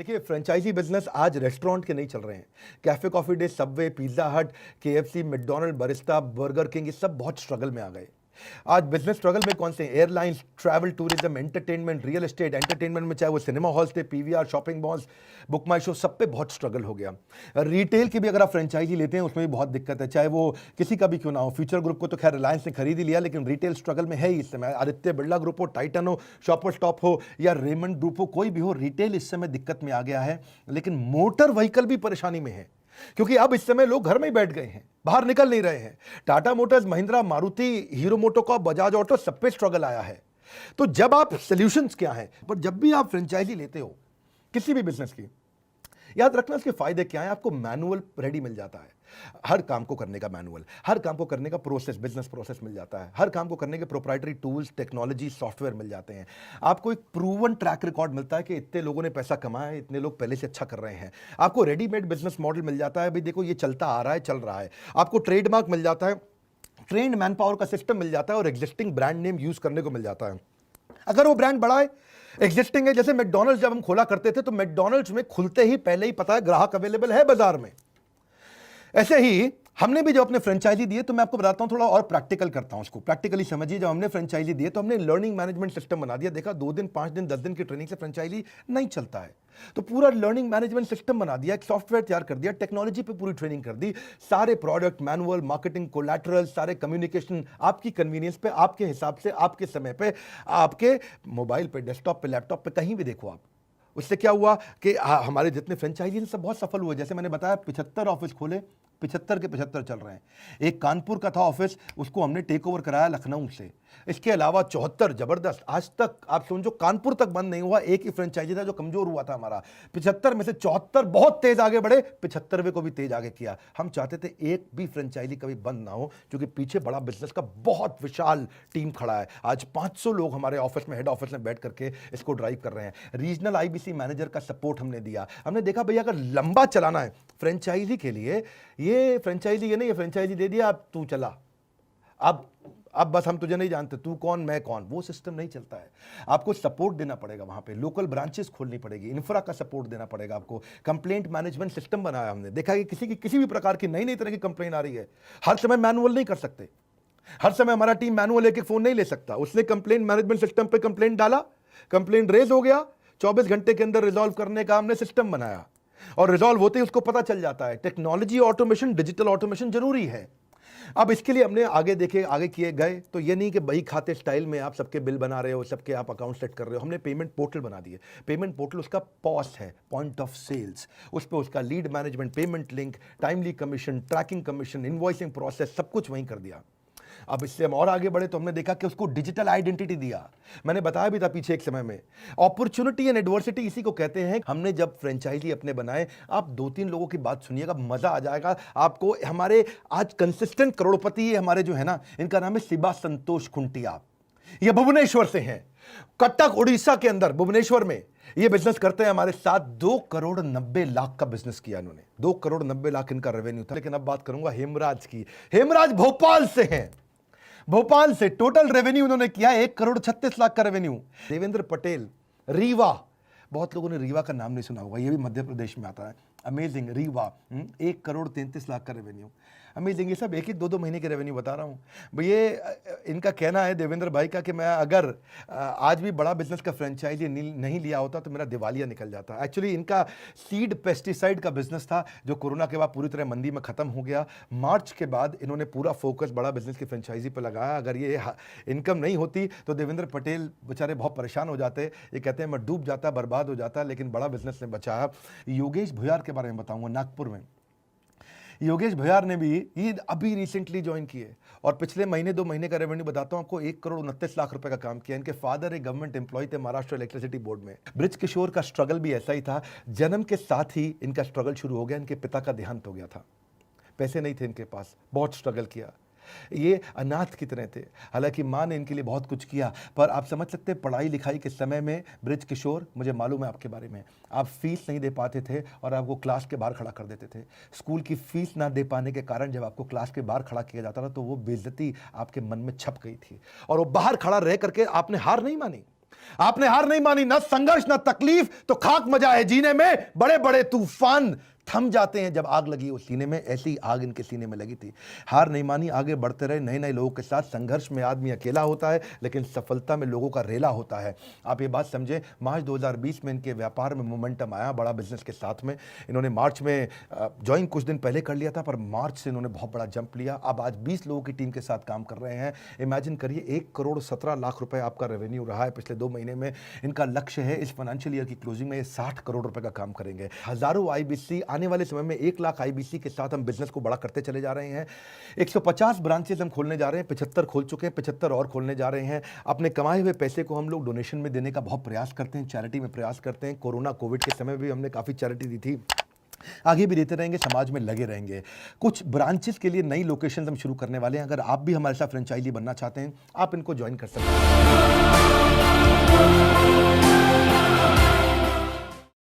देखिए, franchise business आज restaurant के नहीं चल रहे हैं। Cafe Coffee Day, Subway, Pizza Hut, KFC, McDonald, Barista, Burger King, ये सब बहुत स्ट्रगल में आ गए। आज बिजनेस स्ट्रगल में कौन से? Airlines, travel tourism, entertainment, real estate. Entertainment में चाहे वो सिनेमा हॉल्स थे, पीवीआर, शॉपिंग मॉल्स, बुक माई शो, सब पे बहुत स्ट्रगल हो गया। रिटेल की भी अगर आप फ्रेंचाइजी लेते हैं उसमें भी बहुत दिक्कत है, चाहे वो किसी का भी क्यों ना हो। फ्यूचर ग्रुप को तो खैर रिलायंस ने खरीद ही लिया, लेकिन रिटेल स्ट्रगल में है ही इस समय। आदित्य बिरला ग्रुप हो, टाइटन हो, शॉपर स्टॉप हो या रेमंड ग्रुप हो, कोई भी हो, रिटेल इस समय दिक्कत में आ गया है। लेकिन मोटर व्हीकल भी परेशानी में है, क्योंकि अब इस समय लोग घर में ही बैठ गए हैं, बाहर निकल नहीं रहे हैं। Tata Motors, Mahindra, Maruti, hero MotoCorp, Bajaj auto, सब पे स्ट्रगल आया है। तो जब आप सॉल्यूशंस क्या है, पर जब भी आप फ्रेंचाइजी लेते हो किसी भी बिजनेस की, याद रखना इसके फायदे क्या है। आपको मैनुअल रेडी मिल जाता है, हर काम को करने का मैनुअल, हर काम को करने का प्रोसेस, बिजनेस प्रोसेस मिल जाता है, हर काम को करने के प्रोप्राइटरी टूल्स, टेक्नोलॉजी, सॉफ्टवेयर मिल जाते हैं। आपको एक प्रूवन ट्रैक रिकॉर्ड मिलता है कि इतने लोगों ने पैसा कमाया है, इतने लोग पहले से अच्छा कर रहे हैं। आपको रेडीमेड बिजनेस मॉडल मिल जाता है, भाई देखो ये चलता आ रहा है, चल रहा है। आपको ट्रेडमार्क मिल जाता है, ट्रेंड मैन पावर का सिस्टम मिल जाता है और एग्जिस्टिंग ब्रांड नेम यूज करने को मिल जाता है। अगर वो ब्रांड बड़ा है, एग्जिस्टिंग है, जैसे मैकडॉनल्ड्स जब हम खोला करते थे तो मैकडॉनल्ड्स में खुलते ही पहले ही पता है ग्राहक अवेलेबल है बाजार में। ऐसे ही हमने भी जब अपने फ्रेंचाइजी दिए, तो मैं आपको बताता हूं, थोड़ा और प्रैक्टिकल करता हूं, उसको प्रैक्टिकली समझिए। जब हमने फ्रेंचाइजी दिए तो हमने लर्निंग मैनेजमेंट सिस्टम बना दिया। देखा 2 दिन, 5 दिन, 10 दिन की ट्रेनिंग से फ्रेंचाइजी नहीं चलता है, तो पूरा लर्निंग मैनेजमेंट सिस्टम बना दिया, एक सॉफ्टवेयर तैयार कर दिया, टेक्नोलॉजी पे पूरी ट्रेनिंग कर दी। सारे प्रोडक्ट, मैनुअल, मार्केटिंग, कोलैटरल, सारे कम्युनिकेशन आपकी कन्वीनियंस पे, आपके हिसाब से, आपके समय पे, आपके मोबाइल पे, डेस्कटॉप पे, लैपटॉप पे, कहीं भी देखो आप। उससे क्या हुआ कि हमारे जितने फ्रेंचाइजी सब बहुत सफल हुए। जैसे मैंने बताया 75 ऑफिस खोले, 75 के 75 चल रहे हैं। एक कानपुर का था ऑफिस, उसको हमने टेक ओवर कराया लखनऊ से। इसके अलावा 74 जबरदस्त, आज तक आप समझो कानपुर तक बंद नहीं हुआ। एक ही फ्रेंचाइजी था जो कमजोर हुआ था हमारा। 75 में से 74 बहुत तेज आगे बढ़े, 75वें को भी तेज आगे किया। हम चाहते थे एक भी फ्रेंचाइजी कभी बंद ना हो, क्योंकि पीछे बड़ा बिजनेस का बहुत विशाल टीम खड़ा है। आज 500 लोग हमारे ऑफिस में, हेड ऑफिस में बैठ करके इसको ड्राइव कर रहे हैं। रीजनल आईबीसी मैनेजर का सपोर्ट हमने दिया। हमने देखा भैया अगर लंबा चलाना है फ्रेंचाइजी के लिए, ये फ्रेंचाइजी ये नहीं है फ्रेंचाइजी दे दिया अब तू चला, अब बस हम तुझे नहीं जानते, तू कौन मैं कौन, वो सिस्टम नहीं चलता है। आपको सपोर्ट देना पड़ेगा, वहां पे लोकल ब्रांचेस खोलनी पड़ेगी, इंफ्रा का सपोर्ट देना पड़ेगा आपको। कंप्लेंट मैनेजमेंट सिस्टम बनाया हमने। देखा कि किसी भी प्रकार की नई तरह की कंप्लेंट आ रही है, हर समय मैनुअल नहीं कर सकते, हर समय हमारा टीम मैनुअल एक फोन नहीं ले सकता। उसने कंप्लेंट मैनेजमेंट सिस्टम पे कंप्लेंट डाला, कंप्लेंट रेज हो गया, 24 घंटे के अंदर रिजॉल्व करने का हमने सिस्टम बनाया, और रिजॉल्व होते ही उसको पता चल जाता है। टेक्नोलॉजी ऑटोमेशन, डिजिटल ऑटोमेशन जरूरी है। अब इसके लिए हमने आगे किए गए, तो ये नहीं कि बही खाते स्टाइल में आप सबके बिल बना रहे हो, सबके आप अकाउंट सेट कर रहे हो। हमने पेमेंट पोर्टल बना दिए। पेमेंट पोर्टल उसका पॉस है, पॉइंट ऑफ सेल्स, उस पर उसका lead management, payment link, timely commission, tracking commission, invoicing process, सब कुछ वहीं कर दिया। अब इससे हम और आगे बढ़े तो हमने देखा कि उसको डिजिटल आइडेंटिटी दिया। मैंने बताया भी था पीछे एक समय में, अपॉर्चुनिटी एंड एडवर्सिटी इसी को कहते हैं। हमने जब फ्रेंचाइजी अपने बनाए, आप 2-3 लोगों की बात सुनिएगा, मजा आ जाएगा आपको। हमारे आज कंसिस्टेंट करोड़पति हमारे जो है ना, इनका नाम है शिबा संतोष खुंटिया। ये भुवनेश्वर से हैं, कटक उड़ीसा के अंदर भुवनेश्वर में ये बिजनेस करते हैं हमारे साथ। 2,90,00,000 का बिजनेस किया इन्होंने, 2,90,00,000 इनका रेवेन्यू था। लेकिन अब बात करूंगा हेमराज की। हेमराज भोपाल से हैं, भोपाल से टोटल रेवेन्यू उन्होंने किया 1,36,00,000 का रेवेन्यू। देवेंद्र पटेल, रीवा, बहुत लोगों ने रीवा का नाम नहीं सुना होगा, ये भी मध्य प्रदेश में आता है। अमेजिंग, रीवा, 1,33,00,000 का रेवेन्यू। अमेजिंग, ये सब 1-2 महीने के रेवेन्यू बता रहा हूँ। ये इनका कहना है देवेंद्र भाई का कि मैं अगर आज भी बड़ा बिजनेस का फ्रेंचाइजी नहीं लिया होता तो मेरा दिवालिया निकल जाता। एक्चुअली इनका सीड पेस्टिसाइड का बिजनेस था, जो कोरोना के बाद पूरी तरह मंदी में खत्म हो गया। मार्च के बाद इन्होंने पूरा फोकस बड़ा बिजनेस की फ्रेंचाइजी पर लगाया। अगर ये इनकम नहीं होती तो देवेंद्र पटेल बेचारे बहुत परेशान हो जाते। ये कहते हैं मैं डूब जाता, बर्बाद हो जाता, लेकिन बड़ा बिजनेस ने बचाया। योगेश भुयार के बारे में बताऊंगा, नागपुर में। योगेश भुयार ने भी ये अभी रिसेंटली ज्वाइन किए, और पिछले महीने 2 महीने का रेवेन्यू बताता हूं आपको, 1,29,00,000 रुपए का काम किया। इनके फादर एक गवर्नमेंट एम्प्लॉय थे महाराष्ट्र इलेक्ट्रिसिटी बोर्ड में। ब्रिज किशोर का स्ट्रगल भी ऐसा ही था, जन्म के साथ ही इनका स्ट्रगल शुरू हो गया। इनके पिता का देहांत हो गया था, पैसे नहीं थे इनके पास, बहुत स्ट्रगल किया। ये अनाथ की तरह थे, हालांकि माँ ने इनके लिए बहुत कुछ किया। पर आप समझ सकते हैं पढ़ाई लिखाई के समय में ब्रिज किशोर, मुझे मालूम है आपके बारे में, आप फीस नहीं दे पाते थे और आपको क्लास के बाहर खड़ा कर देते थे। स्कूल की फीस ना दे पाने के कारण जब आपको क्लास के बाहर खड़ा किया जाता था तो वो बेइज्जती आपके मन में छप गई थी, और वो बाहर खड़ा रह करके आपने हार नहीं मानी। आपने हार नहीं मानी, ना संघर्ष ना तकलीफ, तो खाक मजा है जीने में। बड़े बड़े तूफान थम जाते हैं जब आग लगी हो सीने में, ऐसी आग इनके सीने में लगी थी। हार नहीं मानी, आगे बढ़ते रहे नए नए लोगों के साथ। संघर्ष में आदमी अकेला होता है, लेकिन सफलता में लोगों का रेला होता है। आप ये बात समझे, मार्च 2020 में इनके व्यापार में मोमेंटम आया बड़ा बिजनेस के साथ में। इन्होंने मार्च में ज्वाइन कुछ दिन पहले कर लिया था, पर मार्च से इन्होंने बहुत बड़ा जंप लिया। अब आज 20 लोगों की टीम के साथ काम कर रहे हैं। इमेजिन करिए 1 करोड़ 17 लाख रुपए आपका रेवेन्यू रहा है पिछले 2 महीने में। इनका लक्ष्य है इस फाइनेंशियल ईयर की क्लोजिंग में ये 60 करोड़ रुपए का काम करेंगे। हजारों आईबीसी, आने वाले समय में 1 लाख आईबीसी के साथ हम बिजनेस को बड़ा करते चले जा रहे हैं। 150 ब्रांचेस हम खोलने जा रहे हैं, 75 खोल चुके हैं, 75 और खोलने जा रहे हैं। अपने कमाए हुए पैसे को हम लोग डोनेशन में देने का बहुत प्रयास करते हैं, चैरिटी में प्रयास करते हैं। कोरोना कोविड के समय भी हमने काफ़ी चैरिटी दी थी, आगे भी देते रहेंगे, समाज में लगे रहेंगे। कुछ ब्रांचेस के लिए नई लोकेशन हम शुरू करने वाले हैं। अगर आप भी हमारे साथ फ्रेंचाइजी बनना चाहते हैं, आप इनको ज्वाइन कर सकते हैं।